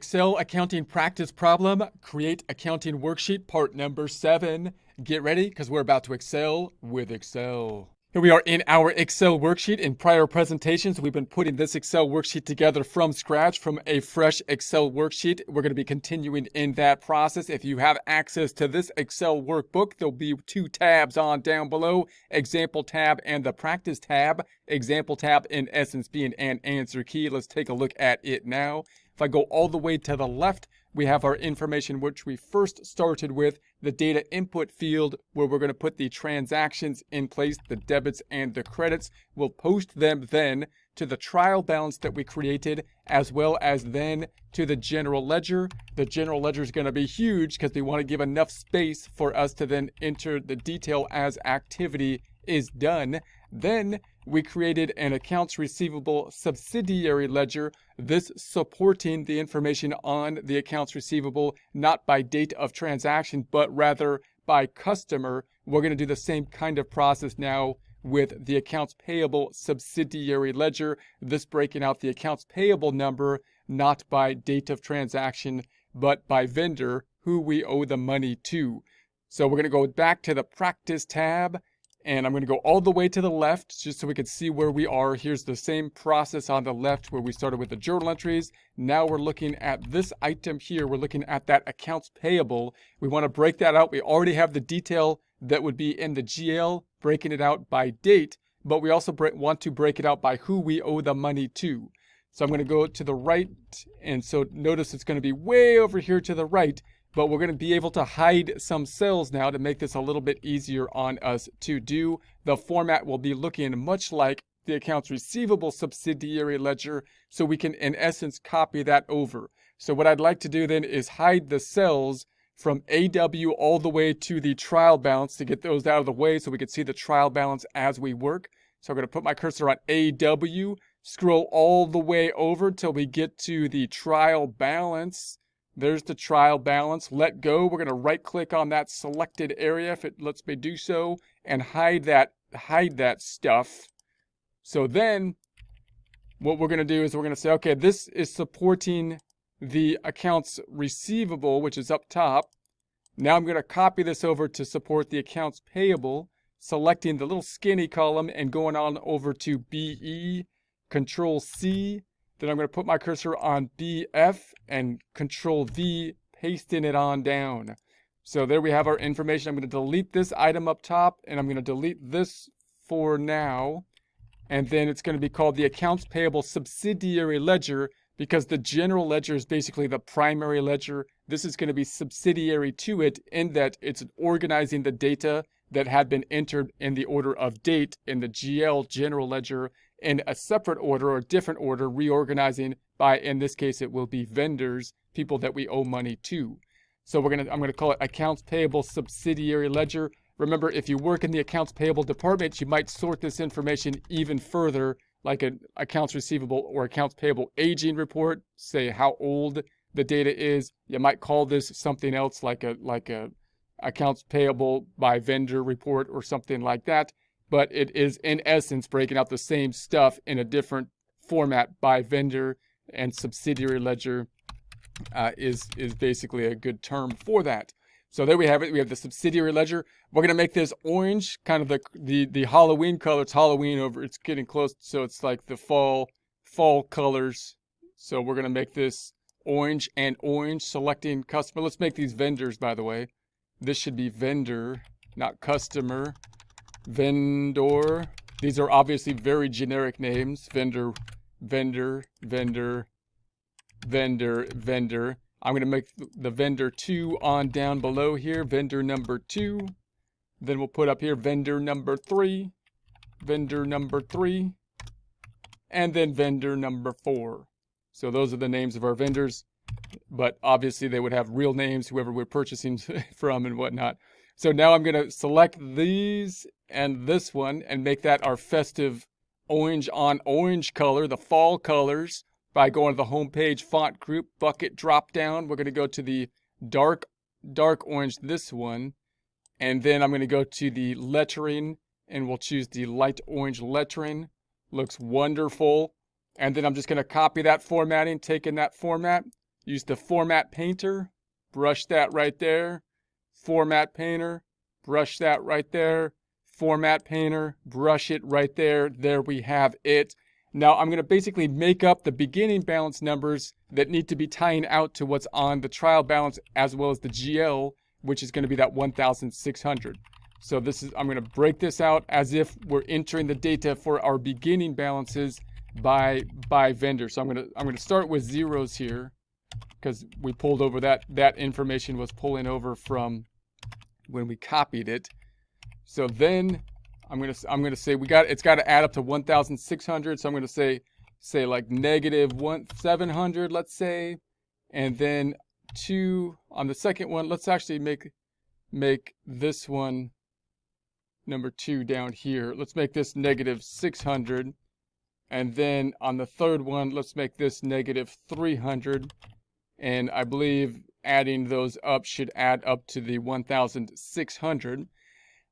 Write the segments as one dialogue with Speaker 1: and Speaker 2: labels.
Speaker 1: Excel accounting practice problem, create accounting worksheet part number 7. Get ready because we're about to excel with Excel. Here we are in our Excel worksheet. In prior presentations, we've been putting this Excel worksheet together from scratch, from a fresh Excel worksheet. We're going to be continuing in that process. If you have access to this Excel workbook, there'll be 2 tabs on down below, Example tab and the Practice tab. Example tab, in essence, being an answer key. Let's take a look at it now. If I go all the way to the left, we have our information which we first started with, the data input field, where we're going to put the transactions in place, the debits and the credits. We'll post them then to the trial balance that we created, as well as then to the general ledger. The general ledger is going to be huge because we want to give enough space for us to then enter the detail as activity is done. Then we created an accounts receivable subsidiary ledger, this supporting the information on the accounts receivable, not by date of transaction, but rather by customer. We're going to do the same kind of process now with the accounts payable subsidiary ledger, this breaking out the accounts payable number, not by date of transaction, but by vendor, who we owe the money to. So we're going to go back to the Practice tab, and I'm going to go all the way to the left just so we can see where we are. Here's the same process on the left where we started with the journal entries. Now we're looking at this item here. We're looking at that accounts payable. We want to break that out. We already have the detail that would be in the GL, breaking it out by date, but we also want to break it out by who we owe the money to. So I'm going to go to the right, and so notice it's going to be way over here to the right. But we're going to be able to hide some cells now to make this a little bit easier on us to do. The format will be looking much like the accounts receivable subsidiary ledger, so we can in essence copy that over. So what I'd like to do then is hide the cells from AW all the way to the trial balance to get those out of the way so we can see the trial balance as we work. So I'm going to put my cursor on AW, scroll all the way over till we get to the trial balance. There's the trial balance. Let go. We're going to right click on that selected area if it lets me do so and hide that stuff. So then what we're going to do is we're going to say, okay, this is supporting the accounts receivable, which is up top. Now I'm going to copy this over to support the accounts payable, selecting the little skinny column and going on over to BE, Control C. Then I'm going to put my cursor on BF and Control V, pasting it on down. So there we have our information. I'm going to delete this item up top, and I'm going to delete this for now. And then it's going to be called the Accounts Payable Subsidiary Ledger, because the general ledger is basically the primary ledger. This is going to be subsidiary to it in that it's organizing the data that had been entered in the order of date in the GL general ledger in a separate order or different order, reorganizing by, in this case, it will be vendors, people that we owe money to. So I'm going to call it Accounts Payable Subsidiary Ledger. Remember, if you work in the accounts payable department, you might sort this information even further, like an accounts receivable or accounts payable aging report, say how old the data is. You might call this something else, like a accounts payable by vendor report or something like that. But it is in essence breaking out the same stuff in a different format by vendor, and subsidiary ledger is basically a good term for that. So there we have it. We have the subsidiary ledger. We're going to make this orange, kind of the Halloween color. It's Halloween over. It's getting close, so it's like the fall colors. So we're going to make this orange and orange, selecting customer. Let's make these vendors, by the way. This should be vendor, not customer. Vendor. These are obviously very generic names. Vendor, vendor, vendor, vendor, vendor. I'm going to make the vendor 2 on down below here. Vendor number 2. Then we'll put up here vendor number 3. Vendor number 3. And then vendor number 4. So those are the names of our vendors. But obviously they would have real names, whoever we're purchasing from and whatnot. So now I'm going to select these and this one and make that our festive orange on orange color, the fall colors, by going to the home page font group bucket drop down. We're going to go to the dark orange, this one, and then I'm going to go to the lettering and we'll choose the light orange lettering. Looks wonderful. And then I'm just going to copy that formatting, take in that format. use the Format Painter, brush that right there, Format Painter, brush that right there, Format Painter, brush it right there. There we have it. Now I'm going to basically make up the beginning balance numbers that need to be tying out to what's on the trial balance as well as the GL, which is going to be that 1,600. So this is, I'm going to break this out as if we're entering the data for our beginning balances by vendor. So I'm going to start with zeros here because we pulled over that information was pulling over from when we copied it. So then I'm going to say it's got to add up to 1,600. So I'm going to say like negative 700, let's say, and then 2 on the second one. Let's actually make this one number 2 down here. Let's make this negative 600, and then on the third one, let's make this negative 300. And I believe adding those up should add up to the 1,600.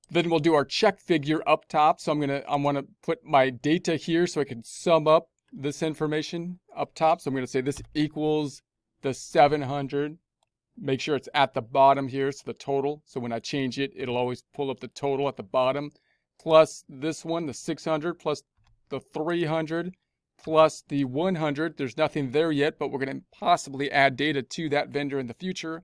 Speaker 1: Then we'll do our check figure up top. So I want to put my data here so I can sum up this information up top. So I'm going to say this equals the 700. Make sure it's at the bottom here, so the total. So when I change it, it'll always pull up the total at the bottom. Plus this one, the 600, plus the 300, plus the 100. There's nothing there yet, but we're going to possibly add data to that vendor in the future.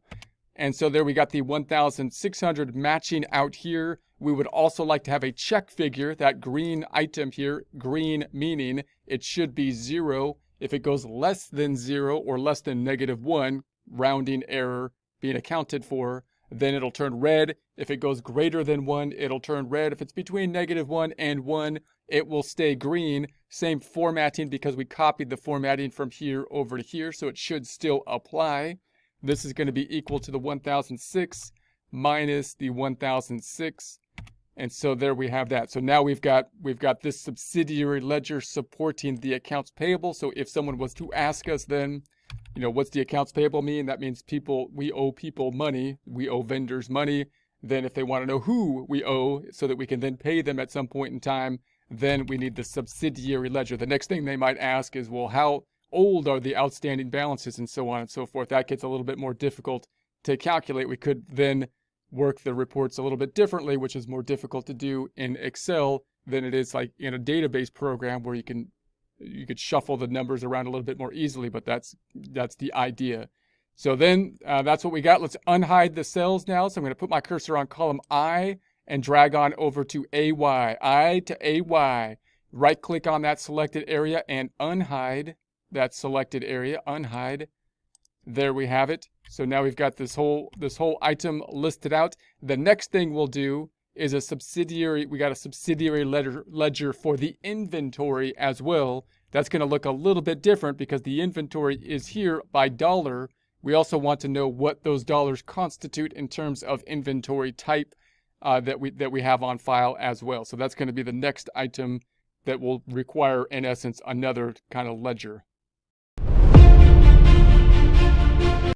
Speaker 1: And so there we got the 1,600 matching out here. We would also like to have a check figure, that green item here, green meaning it should be 0. If it goes less than 0 or less than -1, rounding error being accounted for, then it'll turn red. If it goes greater than 1, it'll turn red. If it's between -1 and 1, it will stay green. Same formatting because we copied the formatting from here over to here, so it should still apply. This is going to be equal to the 1,006 minus the 1,006. And so there we have that. So now we've got this subsidiary ledger supporting the accounts payable. So if someone was to ask us then, what's the accounts payable mean? That means we owe people money. We owe vendors money. Then if they want to know who we owe so that we can then pay them at some point in time, then we need the subsidiary ledger. The next thing they might ask is, well, how old are the outstanding balances and so on and so forth. That gets a little bit more difficult to calculate. We could then work the reports a little bit differently, which is more difficult to do in Excel than it is like in a database program where you could shuffle the numbers around a little bit more easily, but that's the idea. So then that's what we got. Let's unhide the cells now. So I'm going to put my cursor on column I and drag on over to AY. I to AY. Right click on that selected area and unhide that selected area, unhide. There we have it. So now we've got this whole item listed out. The next thing we'll do is we got a subsidiary ledger for the inventory as well. That's going to look a little bit different because the inventory is here by dollar. We also want to know what those dollars constitute in terms of inventory type that we have on file as well. So that's going to be the next item that will require, in essence, another kind of ledger.